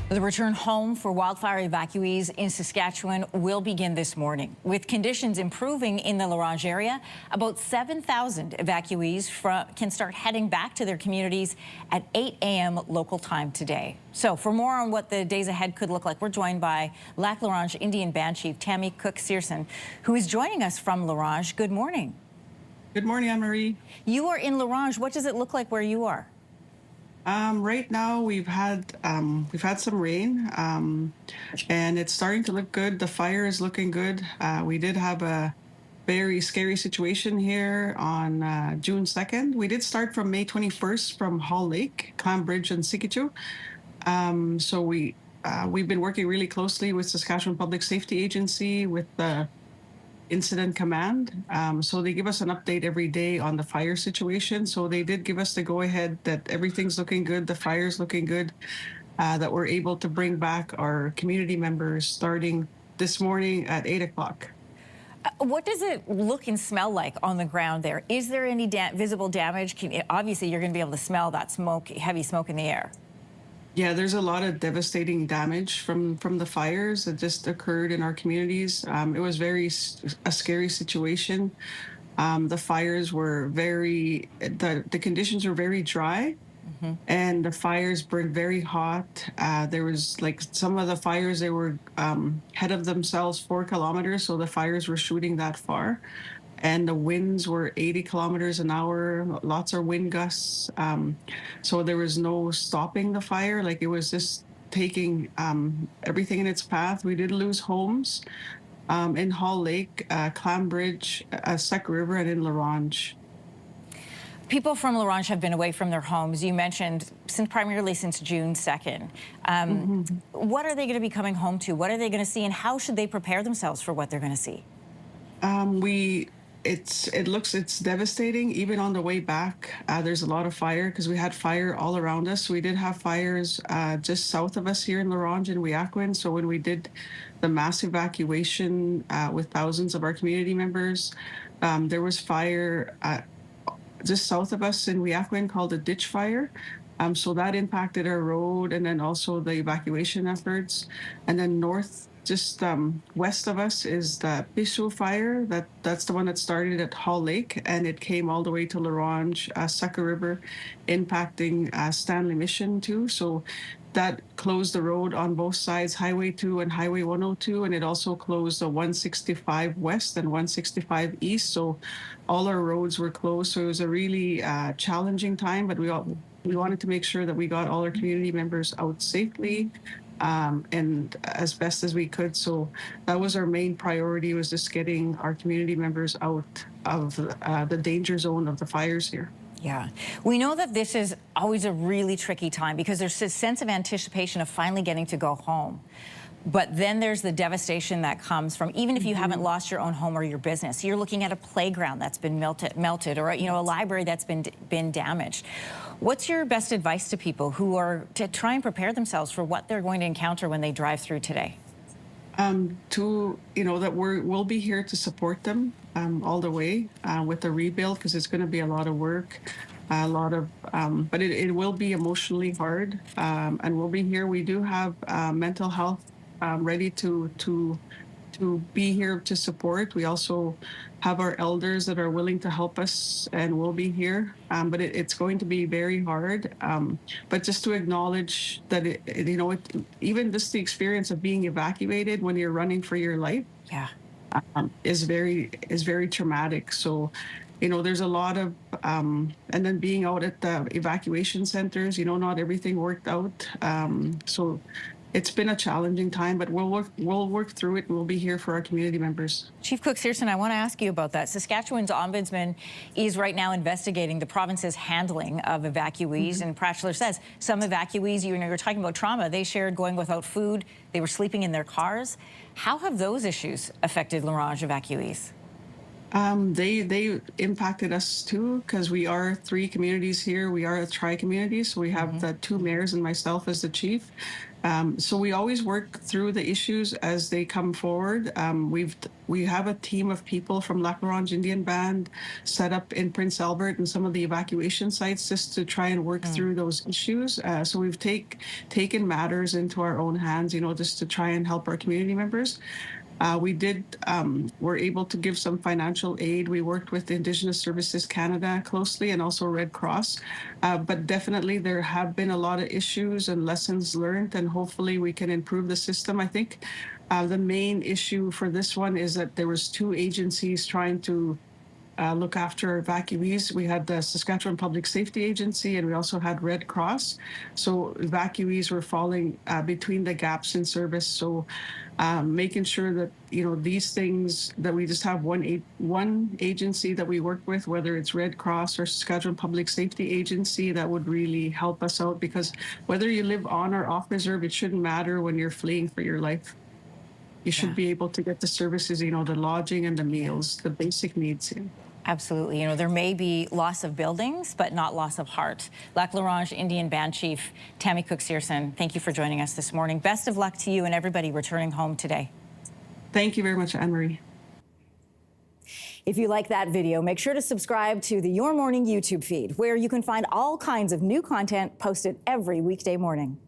The return home for wildfire evacuees in Saskatchewan will begin this morning. With conditions improving in the La Ronge area, about 7,000 evacuees can start heading back to their communities at 8 a.m. local time today. So for more on what the days ahead could look like, we're joined by Lac la Ronge Indian Band Chief Tammy Cook-Searson, who is joining us from La Ronge. Good morning. Good morning, Anne-Marie. You are in La Ronge. What does it look like where you are? Right now we've had some rain, and it's starting to look good. The fire is looking good. We did have a very scary situation here on June 2nd. We did start from May 21st from Hall Lake, Clambridge, and Sikichu. So we've been working really closely with Saskatchewan Public Safety Agency, with the Incident Command. So they give us an update every day on the fire situation. So they did give us the go-ahead that everything's looking good, the fire's looking good, that we're able to bring back our community members starting this morning at 8 o'clock. What does it look and smell like on the ground there? Is there any visible damage? Obviously, you're going to be able to smell that smoke, heavy smoke in the air. Yeah, there's a lot of devastating damage from the fires that just occurred in our communities. It was a scary situation. The fires were the conditions were very dry, and the fires burned very hot. There was like some of the fires, they were ahead of themselves 4 kilometers, so the fires were shooting that far. And the winds were 80 kilometers an hour, lots of wind gusts. So there was no stopping the fire. Like, it was just taking everything in its path. We did lose homes in Hall Lake, Clambridge, Sac River, and in La Ronge. People from La Ronge have been away from their homes. You mentioned primarily since June 2nd. What are they going to be coming home to? What are they going to see? And how should they prepare themselves for what they're going to see? It's devastating. Even on the way back, there's a lot of fire because we had fire all around us. We did have fires just south of us here in La Ronge and Evacuation. So when we did the mass evacuation with thousands of our community members, there was fire just south of us in Evacuation called a ditch fire. So that impacted our road, and then also the evacuation efforts. And then just west of us is the Pisu fire. That's the one that started at Hall Lake, and it came all the way to La Ronge, Sucker River, impacting Stanley Mission too. So that closed the road on both sides, Highway 2 and Highway 102, and it also closed the 165 West and 165 East. So all our roads were closed. So it was a really challenging time, but we wanted to make sure that we got all our community members out safely, and as best as we could. So that was our main priority, was just getting our community members out of the danger zone of the fires here. Yeah. We know that this is always a really tricky time because there's a sense of anticipation of finally getting to go home. But then there's the devastation that comes from, even if you haven't lost your own home or your business, you're looking at a playground that's been melted, or a library that's been damaged. What's your best advice to people who are to try and prepare themselves for what they're going to encounter when they drive through today? That we'll be here to support them all the way with the rebuild, because it's going to be a lot of work, but it will be emotionally hard, and we'll be here. We do have mental health ready to be here to support. We also have our elders that are willing to help us, and we'll be here. But it's going to be very hard. But just to acknowledge that even just the experience of being evacuated when you're running for your life, is very traumatic. So, there's a lot of and then being out at the evacuation centers, not everything worked out. So it's been a challenging time, but we'll work through it, and we'll be here for our community members. Chief Cook-Searson, I want to ask you about that. Saskatchewan's ombudsman is right now investigating the province's handling of evacuees, and Pratchler says some evacuees, you're talking about trauma, they shared going without food, they were sleeping in their cars. How have those issues affected La Ronge evacuees? They impacted us too, because we are 3 communities here. We are a tri-community, so we have the 2 mayors and myself as the chief. So we always work through the issues as they come forward. We have a team of people from Lac la Ronge Indian Band set up in Prince Albert and some of the evacuation sites just to try and work through those issues. So we've taken matters into our own hands, just to try and help our community members. Were able to give some financial aid. We worked with Indigenous Services Canada closely and also Red Cross. But definitely there have been a lot of issues and lessons learned, and hopefully we can improve the system. I think the main issue for this one is that there was two agencies trying to look after evacuees. We had the Saskatchewan Public Safety Agency, and we also had Red Cross. So evacuees were falling between the gaps in service. So making sure that these things, that we just have one agency that we work with, whether it's Red Cross or Saskatchewan Public Safety Agency, that would really help us out, because whether you live on or off reserve, it shouldn't matter when you're fleeing for your life. You should be able to get the services, the lodging and the meals, the basic needs. Absolutely. There may be loss of buildings, but not loss of heart. Lac la Ronge Indian Band Chief Tammy Cook-Searson, thank you for joining us this morning. Best of luck to you and everybody returning home today. Thank you very much, Anne-Marie. If you like that video, make sure to subscribe to the Your Morning YouTube feed, where you can find all kinds of new content posted every weekday morning.